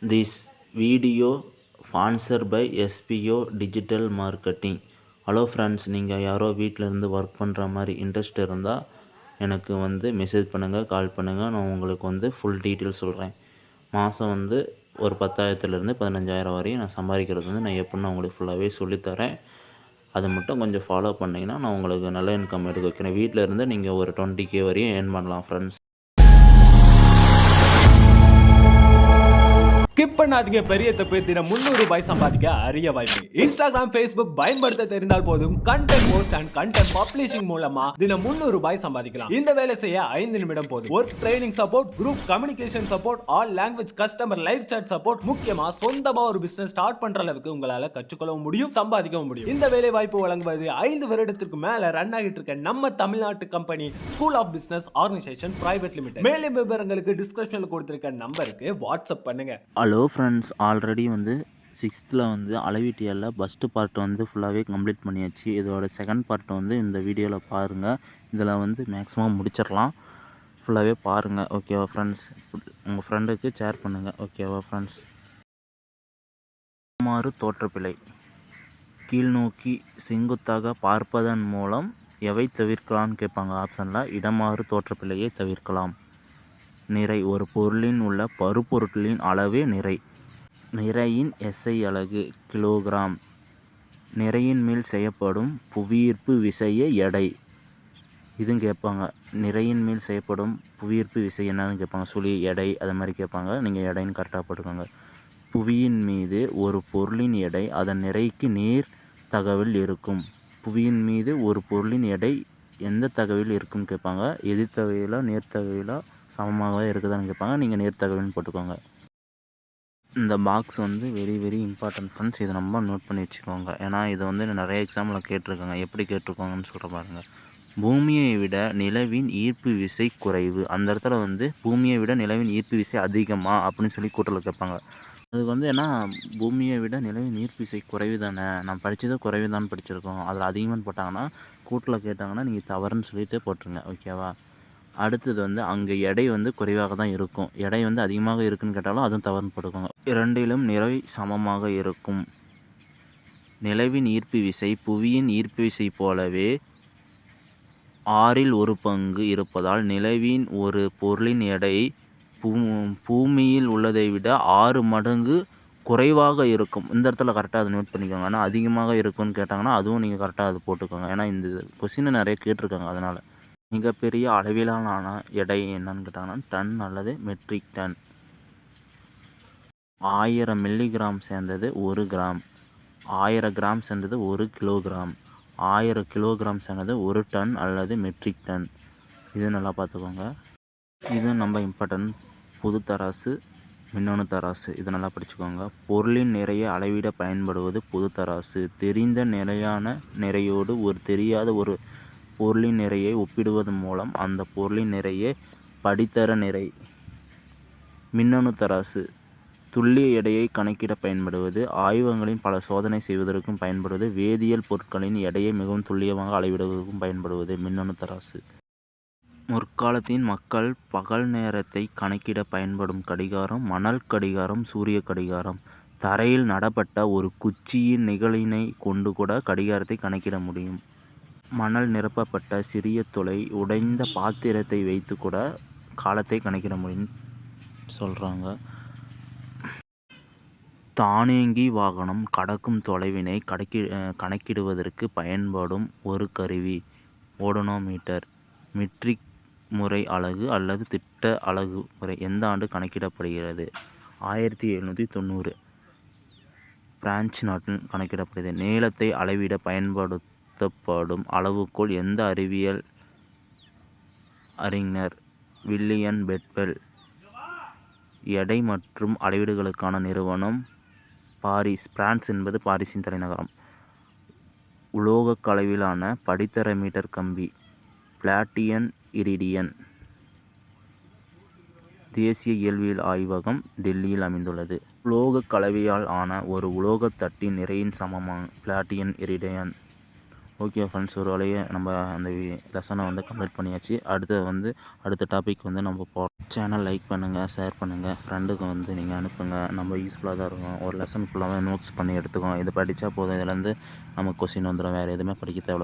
This video sponsored by SPO digital marketing. Hello friends, நீங்கள் யாரோ வீட்டில் இருந்து ஒர்க் பண்ணுற மாதிரி இன்ட்ரெஸ்ட் இருந்தால் எனக்கு மெசேஜ் பண்ணுங்கள், கால் பண்ணுங்கள். நான் உங்களுக்கு ஃபுல் டீட்டெயில் சொல்கிறேன். மாதம் ஒரு 10,000லேருந்து 15,000 வரையும் நான் சம்பாதிக்கிறது நான் எப்படின்னு உங்களுக்கு ஃபுல்லாகவே சொல்லித்தரேன். அதை மட்டும் கொஞ்சம் ஃபாலோ பண்ணிங்கன்னா நான் உங்களுக்கு நல்ல இன்கம் எடுக்க வைக்கிறேன். வீட்டில் இருந்து நீங்கள் ஒரு 20K வரையும் ஏர்ன் பண்ணலாம் ஃப்ரெண்ட்ஸ். ஸ்கிப் பண்ணாதீங்க, பெரிய தப்பு. தினம் 300 ரூபாய் சம்பாதிக்க அரிய வாய்ப்பு. இன்ஸ்டாகிராம், ஃபேஸ்புக் பயன்படுத்த தெரிந்தால் போதும். Content post and content publishing மூலமா தினம் 300 ரூபாய் சம்பாதிக்கலாம். இந்த வேலை செய்ய 5 நிமிடம் போதும். Work training support, group communication support, all language customer live chat support. முக்கியமா சொந்தமா ஒரு பிசினஸ் ஸ்டார்ட் பண்ற அளவுக்கு உங்களால கற்றுக்கொள்ளவும் முடியும், சம்பாதிக்கவும் முடியும். இந்த வேலை வாய்ப்பு வழங்குவது 5 வருடத்திற்கு மேல ரன் ஆகிட்டு இருக்க நம்ம தமிழ்நாட்டு company school of business organisation private limited. மேலும் விவரங்களுக்கு டிஸ்கிரிப்ஷன்ல கொடுத்திருக்க நம்பருக்கு வாட்ஸ்அப் பண்ணுங்க. ஹலோ ஃப்ரெண்ட்ஸ், ஆல்ரெடி 6th அளவீட்டியலில் ஃபஸ்ட்டு பார்ட் ஃபுல்லாகவே கம்ப்ளீட் பண்ணியாச்சு. இதோட செகண்ட் பார்ட் இந்த வீடியோவில் பாருங்கள். இதில் மேக்ஸிமம் முடிச்சிடலாம். ஃபுல்லாகவே பாருங்கள், ஓகேவா ஃப்ரெண்ட்ஸ்? உங்கள் ஃப்ரெண்டுக்கு ஷேர் பண்ணுங்கள், ஓகேவா ஃப்ரெண்ட்ஸ்? இடமாறு தோற்றப்பிழை. கீழ்நோக்கி செங்குத்தாக பார்ப்பதன் மூலம் எவை தவிர்க்கலாம்னு கேட்பாங்க. ஆப்ஷனில் இடமாறு தோற்றப்பிழையை தவிர்க்கலாம். நிறை. ஒரு பொருளின் உள்ள பருப்பொருட்களின் அளவே நிறை. நிறையின் SI அலகு கிலோகிராம். நிறையின் மேல் செய்யப்படும் புவியீர்ப்பு விசைய எடை. இதுவும் கேட்பாங்க. நிறையின் மேல் செய்யப்படும் புவியீர்ப்பு விசை என்னன்னு கேட்பாங்க. சுழி, எடை, அது மாதிரி கேட்பாங்க. நீங்கள் எடைன்னு கரெக்டாக போட்டுக்கோங்க. புவியின் மீது ஒரு பொருளின் எடை அதன் நிறைக்கு நேர் தகவல் இருக்கும். புவியின் மீது ஒரு பொருளின் எடை எந்த தகவல் இருக்குன்னு கேட்பாங்க. எதிர்த்தகவலா நேர்த்தகவலா சமமாக இருக்குதான்னு கேட்பாங்க. நீங்கள் நேர்த்தகவல்னு போட்டுக்கோங்க. இந்த box very very important friends. இதை நம்ம நோட் பண்ணி வச்சுக்கோங்க. ஏன்னா இதை நிறைய எக்ஸாம்பிள் கேட்டிருக்காங்க. எப்படி கேட்டிருக்காங்கன்னு சொல்கிற பாருங்கள். பூமியை விட நிலவின் ஈர்ப்பு விசை குறைவு. அந்த இடத்துல பூமியை விட நிலவின் ஈர்ப்பு விசை அதிகமா அப்படின்னு சொல்லி கூட்டத்தில் கேட்பாங்க. அதுக்கு ஏன்னா பூமியை விட நிலவின் ஈர்ப்பு விசை குறைவு தானே, நான் படித்ததே குறைவு தான் படிச்சிருக்கோம். அதில் அதிகமானு போட்டாங்கன்னா கூட்டில் கேட்டாங்கன்னா நீங்கள் தவறுன்னு சொல்லிட்டு போட்டுருங்க, ஓகேவா? அடுத்தது அங்கே எடை குறைவாக தான் இருக்கும். எடை அதிகமாக இருக்குன்னு கேட்டாலும் அதுவும் தவறுன்னு போட்டுக்கோங்க. இரண்டிலும் நிறை சமமாக இருக்கும். நிலவின் ஈர்ப்பு விசை புவியின் ஈர்ப்பு விசை போலவே 1/6 இருப்பதால் நிலவின் ஒரு பொருளின் எடை பூமியில் உள்ளதை விட 6 மடங்கு குறைவாக இருக்கும். இந்த இடத்துல கரெக்டாக அதை நோட் பண்ணிக்கோங்க. ஆனால் அதிகமாக இருக்குன்னு கேட்டாங்கன்னா அதுவும் நீங்கள் கரெக்டாக அதை போட்டுக்கோங்க. ஏன்னா இந்த கொஸ்டின் நிறைய கேட்டிருக்காங்க. அதனால் மிகப்பெரிய அளவிலான எடை என்னன்னு கேட்டாங்கன்னா டன் அல்லது மெட்ரிக் டன். 1000 மில்லிகிராம் சேர்ந்தது 1 கிராம். 1000 கிராம் சேர்ந்தது 1 கிலோகிராம். 1000 கிலோகிராம் சேர்ந்தது 1 டன் அல்லது மெட்ரிக் டன். இது நல்லா பார்த்துக்கோங்க. இது நம்ம இம்பார்ட்டன்ட். பொது தராசு, மின்னணு தராசு, இதை நல்லா படிச்சுக்கோங்க. பொருளின் நிறையை அளவிட பயன்படுவது பொது தராசு. தெரிந்த நிலையான நிறையோடு தெரியாத ஒரு பொருளின் நிறையை ஒப்பிடுவதன் மூலம் அந்த பொருளின் நிறையை படித்தர நிறை. மின்னணு தராசு துல்லிய எடையை கணக்கிட பயன்படுவது. ஆய்வகங்களில் பல சோதனை செய்வதற்கும் பயன்படுவது. வேதியியல் பொருட்களின் எடையை மிகவும் துல்லியமாக அளவிடுவதற்கும் பயன்படுவது மின்னணு தராசு. முற்காலத்தின் மக்கள் பகல் நேரத்தை கணக்கிட பயன்படும் கடிகாரம் மணல் கடிகாரம், சூரிய கடிகாரம். தரையில் நடப்பட்ட ஒரு குச்சியின் நிகழினை கொண்டு கூட கடிகாரத்தை கணக்கிட முடியும். மணல் நிரப்பப்பட்ட சிறிய துளை உடைந்த பாத்திரத்தை வைத்து கூட காலத்தை கணக்கிட முடியும் சொல்கிறாங்க. தானியங்கி வாகனம் கடக்கும் தொலைவினை கணக்கிடுவதற்கு பயன்படும் ஒரு கருவி ஓடோனோமீட்டர். மெட்ரிக் முறை அலகு அல்லது திட்ட அலகு முறை எந்த ஆண்டு கணக்கிடப்படுகிறது? 1790 பிரான்ஸ் நாட்டில் கணக்கிடப்படுகிறது. நீளத்தை அளவிட பயன்படுத்தப்படும் அளவுகோல் எந்த அறிவியல் அறிஞர்? William Bedwell. எடை மற்றும் அளவீடுகளுக்கான நிறுவனம் பாரிஸ். பிரான்ஸ் என்பது பாரிஸின் தலைநகரம். உலோக அளவிலான படித்தர மீட்டர் கம்பி பிளாட்டினம் இரிடியம். தேசிய இயற்பியல் ஆய்வகம் டெல்லியில் அமைந்துள்ளது. உலோக கலவையால் ஆன ஒரு உலோகத் தட்டின் நிறையின் சமமான பிளாட்டினம் இரிடியம். ஓகே ஃப்ரெண்ட்ஸ், ஒரு வழியே நம்ம அந்த லெசனை வந்து கம்ப்ளீட் பண்ணியாச்சு. அடுத்த டாபிக் வந்து நம்ம சேனல் லைக் பண்ணுங்கள், ஷேர் பண்ணுங்கள், ஃப்ரெண்டுக்கு வந்து நீங்கள் அனுப்புங்க. நம்ம யூஸ்ஃபுல்லாக தான் இருக்கும். ஒரு லெசன் ஃபுல்லாகவே நோட்ஸ் பண்ணி எடுத்துக்கோங்க. இது படித்தா போதும், இதுலேருந்து நமக்கு கொஸ்டின் வந்துடும். வேறு எதுவுமே படிக்க தேவை.